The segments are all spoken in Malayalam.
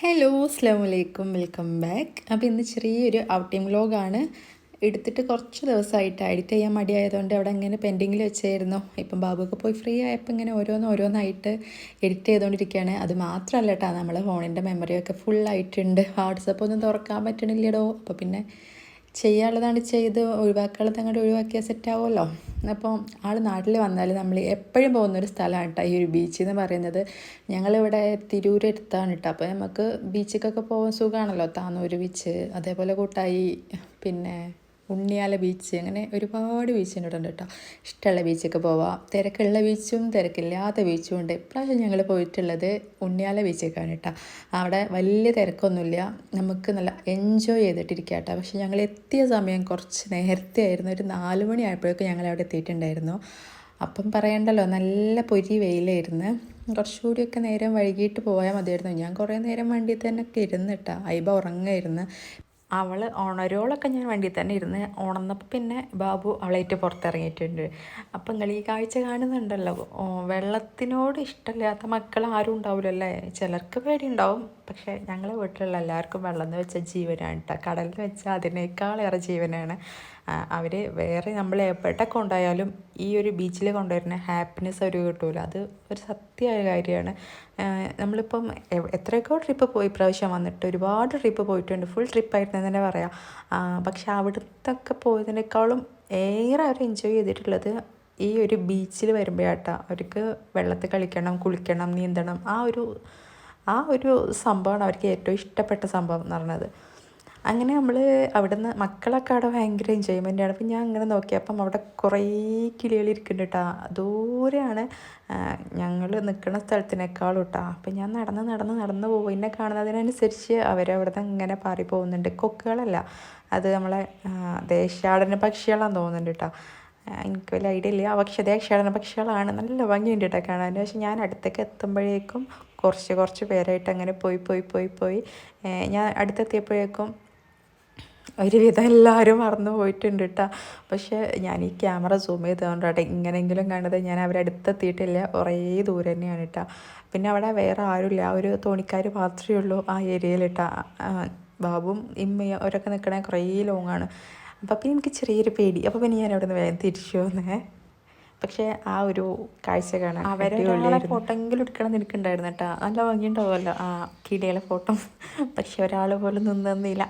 ഹലോ അസ്സാം വലൈക്കും വെൽക്കം ബാക്ക്. അപ്പോൾ ഇന്ന് ചെറിയൊരു ഔട്ടിംഗ് വ്ലോഗാണ്. എടുത്തിട്ട് കുറച്ച് ദിവസമായിട്ട് എഡിറ്റ് ചെയ്യാൻ മടിയായതുകൊണ്ട് അവിടെ ഇങ്ങനെ പെൻഡിങ്ങിൽ വെച്ചായിരുന്നു. ഇപ്പം ബാബുക്ക് പോയി ഫ്രീ ആയപ്പോൾ ഇങ്ങനെ ഓരോന്നായിട്ട് എഡിറ്റ് ചെയ്തുകൊണ്ടിരിക്കുകയാണ്. അത് മാത്രമല്ല കേട്ടോ, നമ്മളെ ഫോണിൻ്റെ മെമ്മറിയൊക്കെ ഫുള്ളായിട്ടുണ്ട്. വാട്സപ്പ് ഒന്നും തുറക്കാൻ പറ്റണില്ലടോ. അപ്പോൾ പിന്നെ ചെയ്യാനുള്ളതാണ് ചെയ്ത്, ഒഴിവാക്കാനുള്ളത് അങ്ങോട്ട് ഒഴിവാക്കിയാൽ സെറ്റാവുമല്ലോ. അപ്പോൾ ആൾ നാട്ടിൽ വന്നാൽ നമ്മൾ എപ്പോഴും പോകുന്നൊരു സ്ഥലമാണ് കേട്ടോ ഈ ഒരു ബീച്ച് എന്ന് പറയുന്നത്. ഞങ്ങളിവിടെ തിരൂർ അടുത്താണ് കേട്ടോ. അപ്പോൾ നമുക്ക് ബീച്ചിലേക്കൊക്കെ പോകാൻ സുഖമാണല്ലോ. താന്നൂർ ബീച്ച്, അതേപോലെ കൂട്ടായി, പിന്നെ ഉണ്ണിയാല ബീച്ച്, അങ്ങനെ ഒരുപാട് ബീച്ചിൻ്റെ ഇവിടെ ഉണ്ട് കേട്ടോ. ഇഷ്ടമുള്ള ബീച്ചൊക്കെ പോവാം. തിരക്കുള്ള ബീച്ചും തിരക്കില്ലാത്ത ബീച്ചും ഉണ്ട്. ഇപ്രാവശ്യം ഞങ്ങൾ പോയിട്ടുള്ളത് ഉണ്ണിയാല ബീച്ചൊക്കെയാണ് കേട്ടോ. അവിടെ വലിയ തിരക്കൊന്നുമില്ല, നമുക്ക് നല്ല എൻജോയ് ചെയ്തിട്ടിരിക്കുക കേട്ടോ. പക്ഷെ ഞങ്ങൾ എത്തിയ സമയം കുറച്ച് നേരത്തെ ആയിരുന്നു. ഒരു 4 മണി ആയപ്പോഴേക്കും ഞങ്ങൾ അവിടെ എത്തിയിട്ടുണ്ടായിരുന്നു. അപ്പം പറയണ്ടല്ലോ, നല്ല പൊരി വെയിലായിരുന്നു. കുറച്ചുകൂടിയൊക്കെ നേരം വൈകിട്ട് പോയാൽ മതിയായിരുന്നു. ഞാൻ കുറേ നേരം വണ്ടിയിൽ തന്നെ ഒക്കെ ഇരുന്നിട്ടാ. ഐബ ഉറങ്ങായിരുന്നു. അവൾ ഉണരോളൊക്കെ ഞാൻ വണ്ടിയിൽ തന്നെ ഇരുന്ന്. ഉണർന്നപ്പോൾ പിന്നെ ബാബു അവളായിട്ട് പുറത്തിറങ്ങിയിട്ടുണ്ട്. അപ്പം നിങ്ങൾ ഈ കാഴ്ച കാണുന്നുണ്ടല്ലോ, വെള്ളത്തിനോട് ഇഷ്ടമില്ലാത്ത മക്കൾ ആരും ഉണ്ടാവില്ലല്ലേ. ചിലർക്ക് പേടിയുണ്ടാവും, പക്ഷേ ഞങ്ങളെ വീട്ടിലുള്ള എല്ലാവർക്കും വെള്ളം എന്ന് വെച്ചാൽ ജീവനാണ് കേട്ടോ. കടലിൽ വെച്ചാൽ അതിനേക്കാളേറെ ജീവനാണ്. അവർ വേറെ നമ്മൾ എവിടെ കൊണ്ടുപോയാലും ഈ ഒരു ബീച്ചിൽ കൊണ്ടുവരുന്ന ഹാപ്പിനെസ് അവർ കിട്ടൂല. അത് ഒരു സത്യമായ കാര്യമാണ്. നമ്മളിപ്പം എത്രയൊക്കെ ട്രിപ്പ് പോയി, പ്രാവശ്യം വന്നിട്ട് ഒരുപാട് ട്രിപ്പ് പോയിട്ടുണ്ട്. ഫുൾ ട്രിപ്പായിരുന്നു തന്നെ പറയാം. പക്ഷെ അവിടുത്തൊക്കെ പോയതിനേക്കാളും ഏറെ അവർ എൻജോയ് ചെയ്തിട്ടുള്ളത് ഈ ഒരു ബീച്ചിൽ വരുമ്പോഴാട്ടോ. അവർക്ക് വെള്ളത്തിൽ കളിക്കണം, കുളിക്കണം, നീന്തണം, ആ ഒരു സംഭവമാണ് അവർക്ക് ഏറ്റവും ഇഷ്ടപ്പെട്ട സംഭവം എന്ന് പറയുന്നത്. അങ്ങനെ നമ്മൾ അവിടുന്ന് മക്കളൊക്കെ അവിടെ ഭയങ്കര എൻജോയ്മെൻ്റാണ്. അപ്പം ഞാൻ അങ്ങനെ നോക്കിയപ്പം അവിടെ കുറേ കിളികൾ ഇരിക്കുന്നുണ്ട് കേട്ടോ. ദൂരെയാണ് ഞങ്ങൾ നിൽക്കുന്ന സ്ഥലത്തിനേക്കാളും കേട്ടോ. അപ്പം ഞാൻ നടന്ന് പോകും. എന്നെ കാണുന്നതിനനുസരിച്ച് അവരവിടുന്ന് ഇങ്ങനെ പാറി പോകുന്നുണ്ട്. കൊക്കുകളല്ല, അത് നമ്മളെ ദേശാടന പക്ഷികളാണെന്ന് തോന്നുന്നുണ്ട് കേട്ടോ. എനിക്ക് വലിയ ഐഡിയ ഇല്ല. പക്ഷേ ദേശാടന പക്ഷികളാണ്. നല്ല ഭംഗിയുണ്ട് കേട്ടോ കാണാൻ. പക്ഷെ ഞാൻ അടുത്തേക്ക് എത്തുമ്പോഴേക്കും കുറച്ച് പേരായിട്ട് അങ്ങനെ പോയി ഞാൻ അടുത്തെത്തിയപ്പോഴേക്കും ഒരുവിധം എല്ലാവരും മറന്നു പോയിട്ടുണ്ട് കേട്ടോ. പക്ഷേ ഞാൻ ഈ ക്യാമറ സൂം ചെയ്തുകൊണ്ടാട്ടെ ഇങ്ങനെയെങ്കിലും കണ്ടത്. ഞാൻ അവരടുത്തെത്തിയിട്ടില്ല, കുറേ ദൂരം തന്നെയാണ് കേട്ടോ. പിന്നെ അവിടെ വേറെ ആരുമില്ല, ഒരു തോണിക്കാർ മാത്രമേ ഉള്ളൂ ആ ഏരിയയിൽ കേട്ടോ. ബാബും ഇമ്മയും അവരൊക്കെ നിൽക്കണേ കുറേ ലോങ്ങാണ്. അപ്പം പിന്നെ എനിക്ക് ചെറിയൊരു പേടി. അപ്പോൾ പിന്നെ ഞാൻ അവിടെ നിന്ന് വേഗം തിരിച്ചു വന്നേ. പക്ഷേ ആ ഒരു കാഴ്ച കാണാൻ അവരൊരാളെ ഫോട്ടോ എങ്കിലും എടുക്കണം എന്ന് എനിക്കുണ്ടായിരുന്നു കേട്ടോ. നല്ല ഭംഗിയുണ്ടാവുമല്ലോ ആ കിളികളെ ഫോട്ടോ. പക്ഷെ ഒരാൾ പോലും നിന്നില്ല.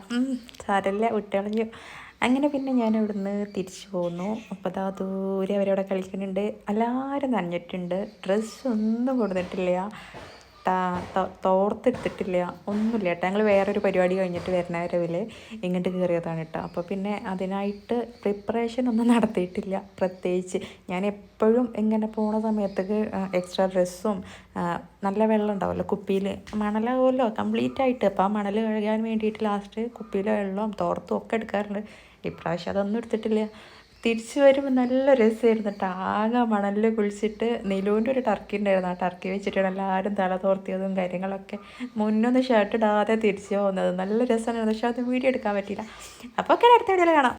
സാരമില്ല, വിട്ടളഞ്ഞു. അങ്ങനെ പിന്നെ ഞാൻ ഇവിടുന്ന് തിരിച്ചു പോന്നു. അപ്പോൾ അതാ ദൂരെ അവരവിടെ കളിക്കുന്നുണ്ട്. എല്ലാവരും നനഞ്ഞിട്ടുണ്ട്. ഡ്രസ്സൊന്നും കൊടുത്തിട്ടില്ല, തോർത്തെടുത്തിട്ടില്ല, ഒന്നുമില്ല കേട്ടോ. ഞങ്ങൾ വേറൊരു പരിപാടി കഴിഞ്ഞിട്ട് വരുന്ന വരവില് ഇങ്ങോട്ട് കയറിയതാണ് കേട്ടോ. അപ്പോൾ പിന്നെ അതിനായിട്ട് പ്രിപ്പറേഷൻ ഒന്നും നടത്തിയിട്ടില്ല പ്രത്യേകിച്ച്. ഞാൻ എപ്പോഴും ഇങ്ങനെ പോണ സമയത്തേക്ക് എക്സ്ട്രാ ഡ്രസ്സും നല്ല വെള്ളം ഉണ്ടാവുമല്ലോ കുപ്പിയിൽ, മണലാവുമല്ലോ കംപ്ലീറ്റ് ആയിട്ട്. അപ്പോൾ ആ മണൽ കഴുകാൻ വേണ്ടിയിട്ട് ലാസ്റ്റ് കുപ്പിയിലെ വെള്ളവും തോർത്തും ഒക്കെ എടുക്കാറുണ്ട്. ഇപ്രാവശ്യം അതൊന്നും എടുത്തിട്ടില്ല. തിരിച്ചു വരുമ്പോൾ നല്ല രസമായിരുന്നു കേട്ടോ. ആകെ മണലിൽ കുളിച്ചിട്ട് നിലൂൻ്റെ ഒരു ടർക്കി ഉണ്ടായിരുന്നു. ആ ടർക്കി വെച്ചിട്ടാണ് എല്ലാവരും തല തോർത്തിയതും കാര്യങ്ങളൊക്കെ. മുന്നൊന്ന് ഷർട്ട് ഇടാതെ തിരിച്ചു പോകുന്നത് നല്ല രസമായിരുന്നു. പക്ഷെ അത് വീഡിയോ എടുക്കാൻ പറ്റിയില്ല. അപ്പോൾ ഒക്കെ അടുത്ത വീഡിയോയിൽ കാണാം.